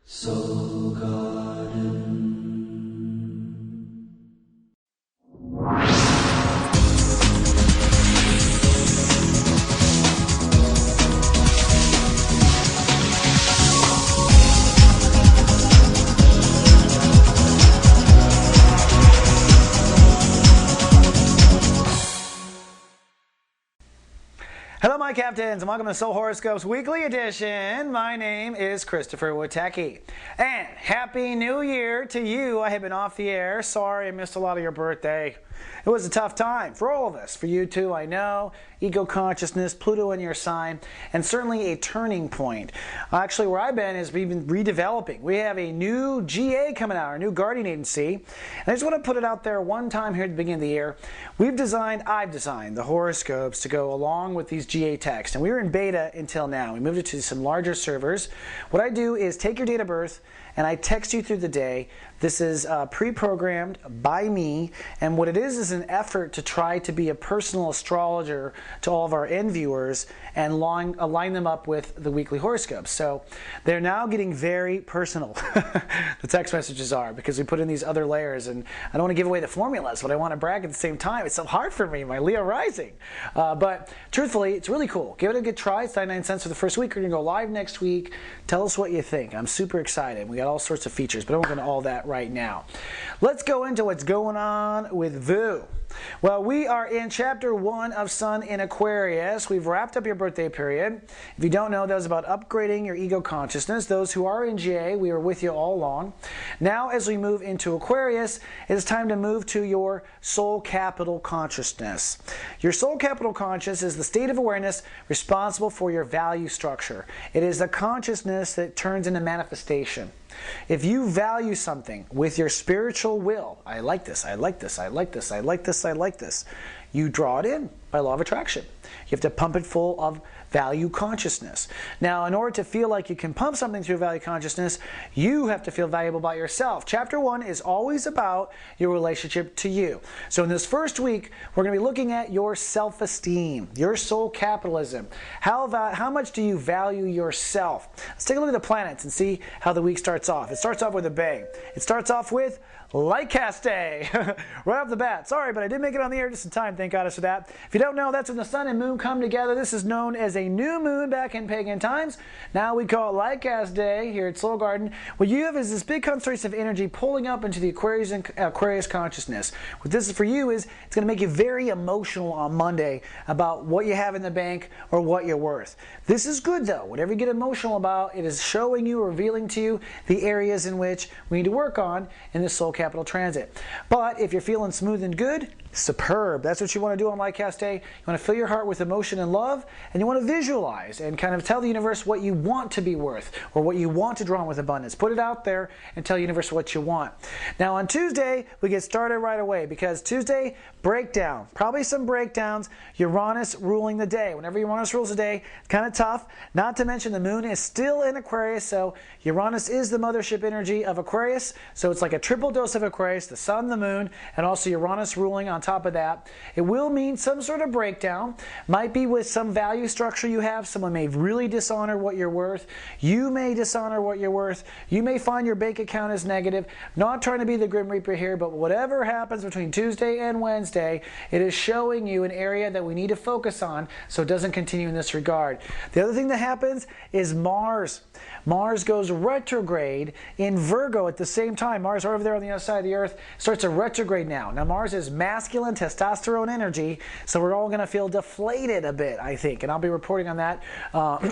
Soul Garden. Hello my captains and welcome to Soul Horoscopes Weekly Edition. My name is Christopher Witecki. And Happy New Year to you. I have been off the air. Sorry I missed a lot of your birthday. It was a tough time for all of us. For you too, I know. Ego consciousness, Pluto in your sign, and certainly a turning point. Actually, where I've been is we've been redeveloping. We have a new GA coming out, our new guardian agency. And I just want to put it out there one time here at the beginning of the year. I've designed the horoscopes to go along with these GA texts. And we were in beta until now. We moved it to some larger servers. What I do is take your date of birth and I text you through the day. This is pre-programmed by me, and what it is an effort to try to be a personal astrologer to all of our end viewers and align them up with the weekly horoscopes. So they're now getting very personal, the text messages are, because we put in these other layers, and I don't want to give away the formulas, but I want to brag at the same time. It's so hard for me, my Leo rising. But truthfully, it's really cool. Give it a good try. It's 99 cents for the first week. We're going to go live next week. Tell us what you think. I'm super excited. We got all sorts of features, but I won't go into all that right now. Let's go into what's going on with Vu. Well, we are in chapter 1 of Sun in Aquarius. We've wrapped up your birthday period. If you don't know, that was about upgrading your ego consciousness. Those who are in GA, we were with you all along. Now, as we move into Aquarius, it is time to move to your soul capital consciousness. Your soul capital consciousness is the state of awareness responsible for your value structure. It is the consciousness that turns into manifestation. If you value something with your spiritual will, I like this, I like this, I like this, I like this, I like this, you draw it in by law of attraction. You have to pump it full of value consciousness. Now, in order to feel like you can pump something through value consciousness, you have to feel valuable about yourself. Chapter 1 is always about your relationship to you. So in this first week, we're going to be looking at your self-esteem, your soul capitalism. How much do you value yourself? Let's take a look at the planets and see how the week starts off. It starts off with a bang. It starts off with Light Cast Day, right off the bat. Sorry, but I did make it on the air just in time, thank goddess for that. If you don't know, that's when the sun and moon come together. This is known as a new moon back in pagan times. Now we call it Light Cast Day here at Soul Garden. What you have is this big concentration of energy pulling up into the Aquarius consciousness. What this is for you is it's going to make you very emotional on Monday about what you have in the bank or what you're worth. This is good though. Whatever you get emotional about, it is showing you, revealing to you the areas in which we need to work on in the soul capital transit. But if you're feeling smooth and good, superb. That's what you want to do on Light Cast Day. You want to fill your heart with emotion and love, and you want to visualize and kind of tell the universe what you want to be worth or what you want to draw on with abundance. Put it out there and tell the universe what you want. Now on Tuesday, we get started right away because Tuesday, breakdown. Probably some breakdowns. Uranus ruling the day. Whenever Uranus rules the day, it's kind of tough. Not to mention the moon is still in Aquarius, so Uranus is the mothership energy of Aquarius, so it's like a triple dose of Aquarius, the sun, the moon, and also Uranus ruling on top of that. It will mean some sort of breakdown. Might be with some value structure you have. Someone may really dishonor what you're worth. You may dishonor what you're worth. You may find your bank account is negative. Not trying to be the Grim Reaper here, but whatever happens between Tuesday and Wednesday, it is showing you an area that we need to focus on so it doesn't continue in this regard. The other thing that happens is Mars. Mars goes retrograde in Virgo at the same time. Mars over there on the other side of the Earth starts to retrograde now. Now Mars is masculine testosterone energy, so we're all going to feel deflated a bit, I think, and I'll be reporting on that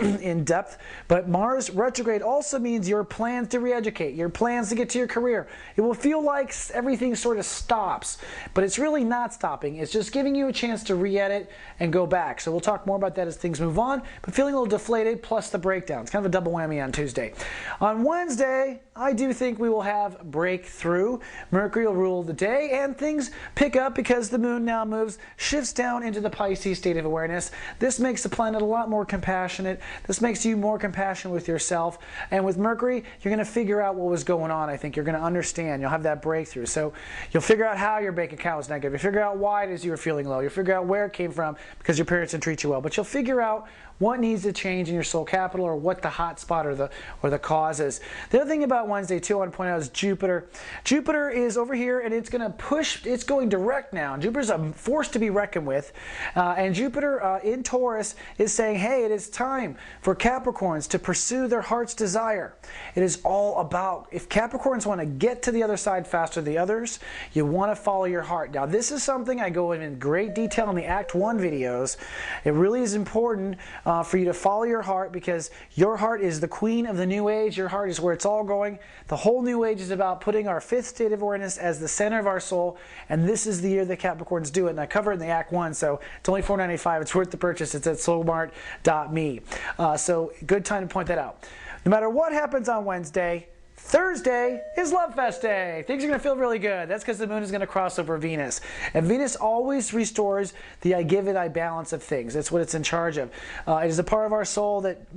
in depth. But Mars retrograde also means your plans to re-educate, your plans to get to your career. It will feel like everything sort of stops, but it's really not stopping. It's just giving you a chance to re-edit and go back. So we'll talk more about that as things move on, but feeling a little deflated plus the breakdown. It's kind of a double whammy on Tuesday. On Wednesday, I do think we will have breakthrough. Mercury will rule the day and things pick up because because the moon now shifts down into the Pisces state of awareness. This makes the planet a lot more compassionate. This makes you more compassionate with yourself. And with Mercury, you're going to figure out what was going on. I think you're going to understand. You'll have that breakthrough. So you'll figure out how your bank account was negative. You'll figure out why it is you were feeling low. You'll figure out where it came from because your parents didn't treat you well. But you'll figure out what needs to change in your soul capital, or what the hot spot or the cause is. The other thing about Wednesday too I want to point out is Jupiter. Jupiter is over here, and it's going to push. It's going direct now. Jupiter's a force to be reckoned with, and Jupiter in Taurus is saying, hey, it is time for Capricorns to pursue their heart's desire. It is all about, if Capricorns want to get to the other side faster than the others, you want to follow your heart. Now this is something I go in great detail in the Act 1 videos. It really is important for you to follow your heart, because your heart is the queen of the new age. Your heart is where it's all going. The whole new age is about putting our fifth state of awareness as the center of our soul, and this is the year that Capricorns do it. And I cover it in the Act 1, so it's only $4.95. It's worth the purchase. It's at soulmart.me. So good time to point that out. No matter what happens on Wednesday, Thursday is Love Fest Day. Things are going to feel really good. That's because the moon is going to cross over Venus. And Venus always restores the I give it, I balance of things. That's what it's in charge of. It is a part of our soul that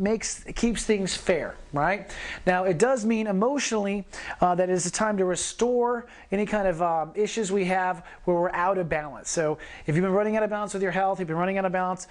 keeps things fair, right? Now, it does mean emotionally that it is a time to restore any kind of issues we have where we're out of balance. So if you've been running out of balance with your health, you've been running out of balance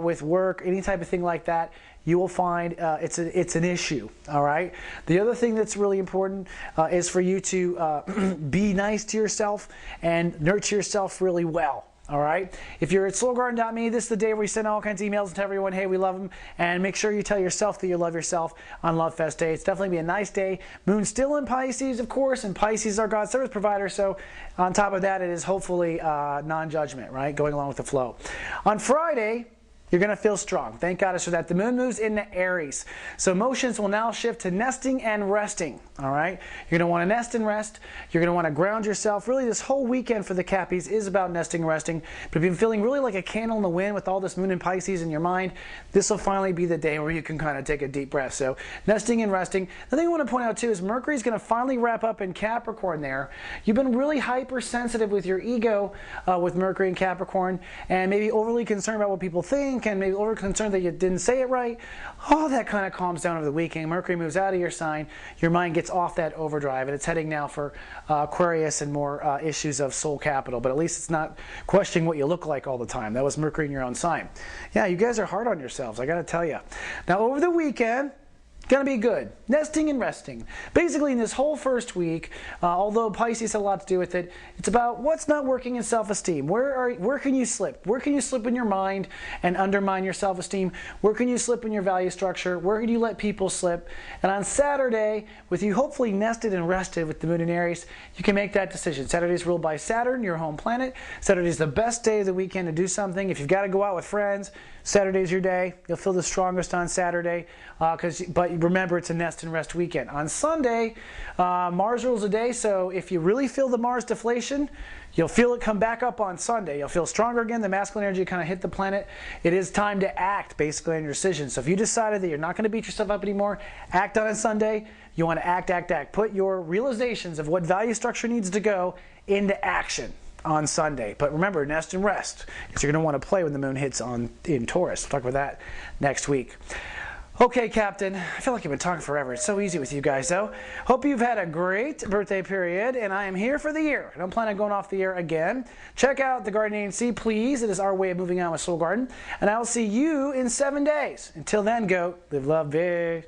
with work, any type of thing like that, you will find it's an issue, all right? The other thing that's really important is for you to be nice to yourself and nurture yourself really well, all right? If you're at soulgarden.me, this is the day where we send all kinds of emails to everyone, hey, we love them, and make sure you tell yourself that you love yourself on Love Fest Day. It's definitely be a nice day. Moon's still in Pisces, of course, and Pisces is our God service provider, so on top of that, it is hopefully non-judgment, right? Going along with the flow. On Friday, you're going to feel strong. Thank goddess for that. The moon moves into Aries. So emotions will now shift to nesting and resting. All right? You're going to want to nest and rest. You're going to want to ground yourself. Really, this whole weekend for the Cappies is about nesting and resting. But if you've been feeling really like a candle in the wind with all this moon in Pisces in your mind, this will finally be the day where you can kind of take a deep breath. So nesting and resting. The thing I want to point out too is Mercury's going to finally wrap up in Capricorn there. You've been really hypersensitive with your ego with Mercury and Capricorn, and maybe overly concerned about what people think, and maybe over concerned that you didn't say it right. All that kind of calms down over the weekend. Mercury moves out of your sign. Your mind gets off that overdrive, and it's heading now for Aquarius and more issues of soul capital. But at least it's not questioning what you look like all the time. That was Mercury in your own sign. Yeah, you guys are hard on yourselves, I got to tell you. Now, over the weekend, going to be good. Nesting and resting. Basically, in this whole first week, although Pisces had a lot to do with it, it's about what's not working in self-esteem. Where can you slip? Where can you slip in your mind and undermine your self-esteem? Where can you slip in your value structure? Where can you let people slip? And on Saturday, with you hopefully nested and rested with the moon in Aries, you can make that decision. Saturday is ruled by Saturn, your home planet. Saturday is the best day of the weekend to do something. If you've got to go out with friends, Saturday's your day. You'll feel the strongest on Saturday. But remember, it's a nest and rest weekend. On Sunday, Mars rules the day, so if you really feel the Mars deflation, you'll feel it come back up on Sunday. You'll feel stronger again. The masculine energy kind of hit the planet. It is time to act, basically, on your decisions. So if you decided that you're not going to beat yourself up anymore, act on it Sunday. You want to act, act, act. Put your realizations of what value structure needs to go into action on Sunday. But remember, nest and rest, because you're going to want to play when the moon hits in Taurus. We'll talk about that next week. Okay, Captain, I feel like I've been talking forever. It's so easy with you guys, though. Hope you've had a great birthday period, and I am here for the year. I don't plan on going off the air again. Check out the Garden Agency, please. It is our way of moving on with Soul Garden, and I will see you in 7 days. Until then, go live love big.